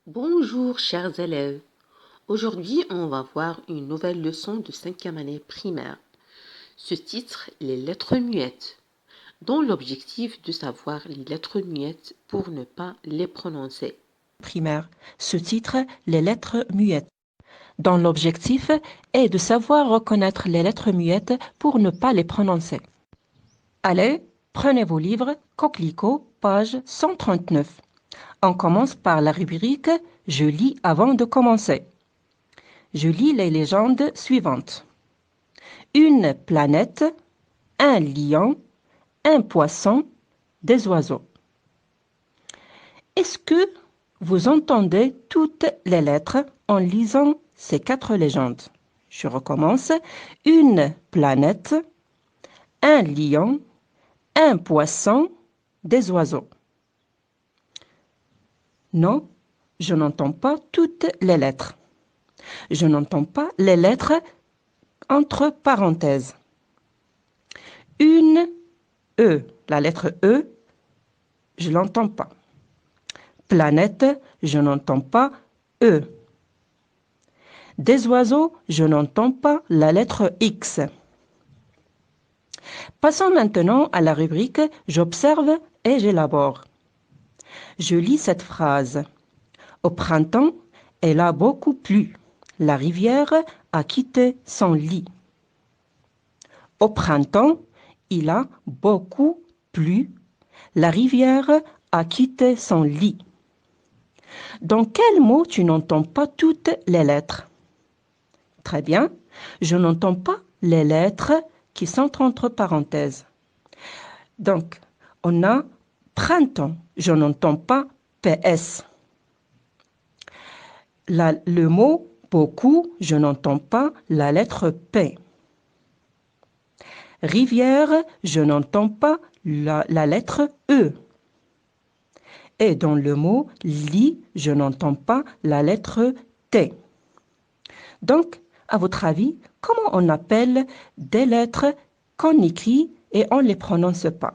Bonjour chers élèves, aujourd'hui on va voir une nouvelle leçon de 5e année primaire. Ce titre, les lettres muettes, dont l'objectif de savoir les lettres muettes pour ne pas les prononcer. Primaire. Ce titre, les lettres muettes, dont l'objectif est de savoir reconnaître les lettres muettes pour ne pas les prononcer. Allez, prenez vos livres, coquelicot, page 139. On commence par la rubrique « Je lis avant de commencer ». Je lis les légendes suivantes. Une planète, un lion, un poisson, des oiseaux. Est-ce que vous entendez toutes les lettres en lisant ces 4 légendes? Je recommence. Une planète, un lion, un poisson, des oiseaux. Non, je n'entends pas toutes les lettres. Je n'entends pas les lettres entre parenthèses. Une E, la lettre E, je ne l'entends pas. Planète, je n'entends pas E. Des oiseaux, je n'entends pas la lettre X. Passons maintenant à la rubrique « J'observe et j'élabore ». Je lis cette phrase. Au printemps, elle a beaucoup plu. La rivière a quitté son lit. Au printemps, il a beaucoup plu. La rivière a quitté son lit. Dans quel mot tu n'entends pas toutes les lettres? Très bien. Je n'entends pas les lettres qui sont entre parenthèses. Donc, on a printemps. Je n'entends pas PS. Le mot beaucoup, je n'entends pas la lettre P. Rivière, je n'entends pas la lettre E. Et dans le mot lit, je n'entends pas la lettre T. Donc, à votre avis, comment on appelle des lettres qu'on écrit et on ne les prononce pas?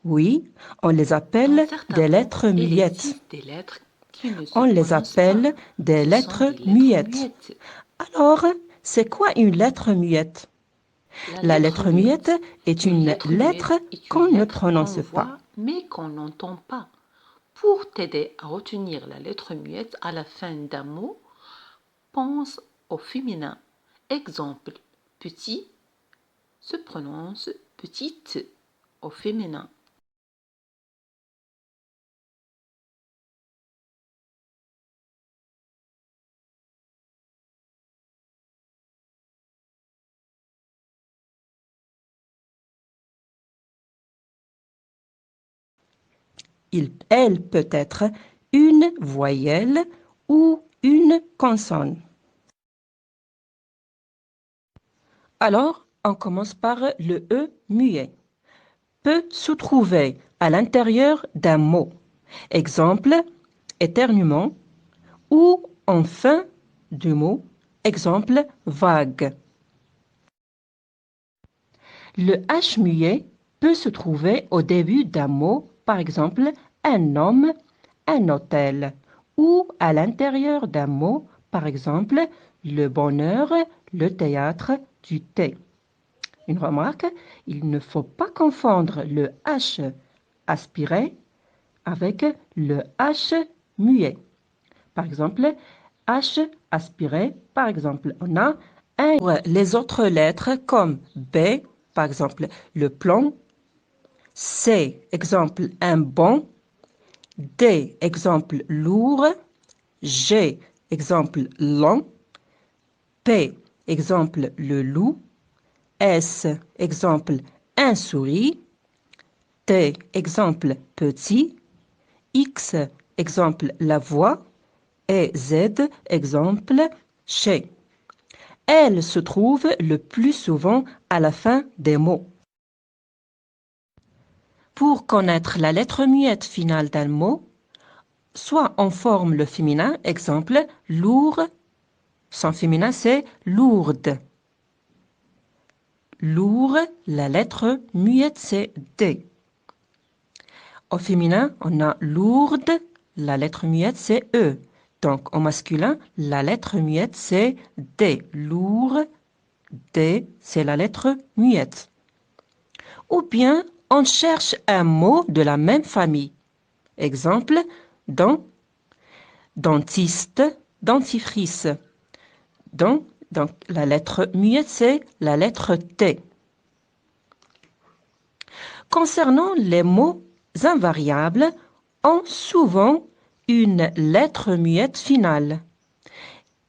Oui, on les Dans appelle certains des mots, lettres il muettes. existe des lettres qui ne se On les prononcent pas. appelle des Ce sont lettres des lettres muettes. muettes. Alors, c'est quoi une lettre muette? La La lettre lettre muette muette. est Une une lettre lettre muette est une qu'on ne lettre qu'on prononce pas. voit mais qu'on n'entend pas. Pour t'aider à retenir la lettre muette à la fin d'un mot, pense au féminin. Exemple, petit se prononce petite au féminin. Elle peut être une voyelle ou une consonne. Alors, on commence par le E muet. Peut se trouver à l'intérieur d'un mot. Exemple, éternuement ou en fin du mot. Exemple, vague. Le H muet peut se trouver au début d'un mot, par exemple, un homme, un hôtel, ou à l'intérieur d'un mot, par exemple, le bonheur, le théâtre, du thé. Une remarque, il ne faut pas confondre le H aspiré avec le H muet. Par exemple, H aspiré, par exemple, on a un. Les autres lettres comme B, par exemple, le plomb, C, exemple, un bon, D, exemple, lourd, G, exemple, long, P, exemple, le loup, S, exemple, un souris, T, exemple, petit, X, exemple, la voix, et Z, exemple, chez. Elle se trouve le plus souvent à la fin des mots. Pour connaître la lettre muette finale d'un mot, soit on forme le féminin, exemple, lourd, son féminin c'est lourde. Lourd, la lettre muette c'est D. Au féminin, on a lourde, la lettre muette c'est E. Donc au masculin, la lettre muette c'est D. Lourd, D, c'est la lettre muette. Ou bien, on cherche un mot de la même famille. Exemple, dent, dentiste, dentifrice. Donc, la lettre muette, c'est la lettre T. Concernant les mots invariables, ont souvent une lettre muette finale.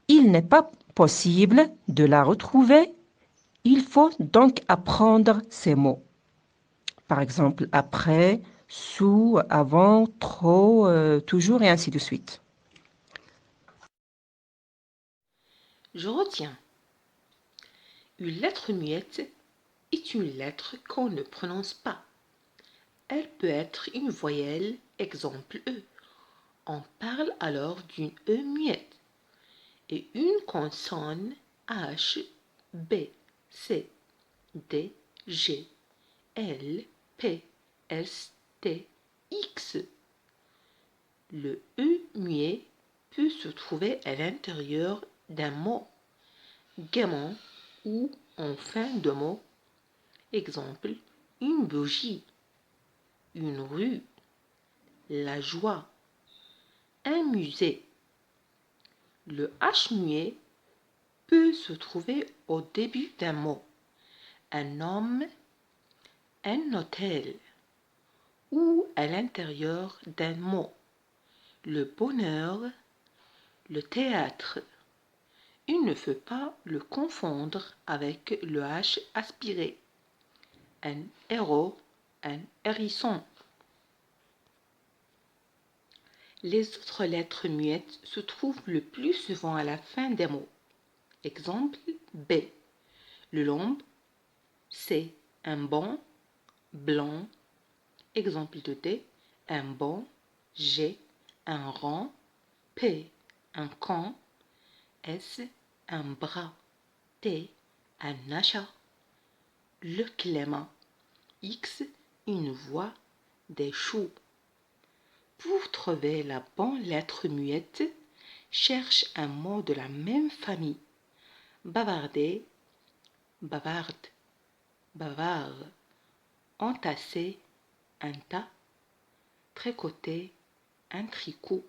Il n'est pas possible de la retrouver. Il faut donc apprendre ces mots. Par exemple, après, sous, avant, trop, toujours et ainsi de suite. Je retiens. Une lettre muette est une lettre qu'on ne prononce pas. Elle peut être une voyelle, exemple E. On parle alors d'une E muette. Et une consonne H, B, C, D, G, L, P, S, T, X. Le E muet peut se trouver à l'intérieur d'un mot, gaiement ou en fin de mot. Exemple, une bougie, une rue, la joie, un musée. Le H muet peut se trouver au début d'un mot, un homme, un hôtel, ou à l'intérieur d'un mot, le bonheur, le théâtre. Il ne faut pas le confondre avec le H aspiré, un héros, un hérisson. Les autres lettres muettes se trouvent le plus souvent à la fin des mots. Exemple B. Le lombe, C. Un bon, blanc. Exemple de D. Un bon, G. Un rang, P. Un camp, S. Un bras, T. Un achat. Le clément, X. Une voix, des choux. Pour trouver la bonne lettre muette, cherche un mot de la même famille. Bavarder, bavarde, bavard. Entasser, un tas. Tricoter, un tricot.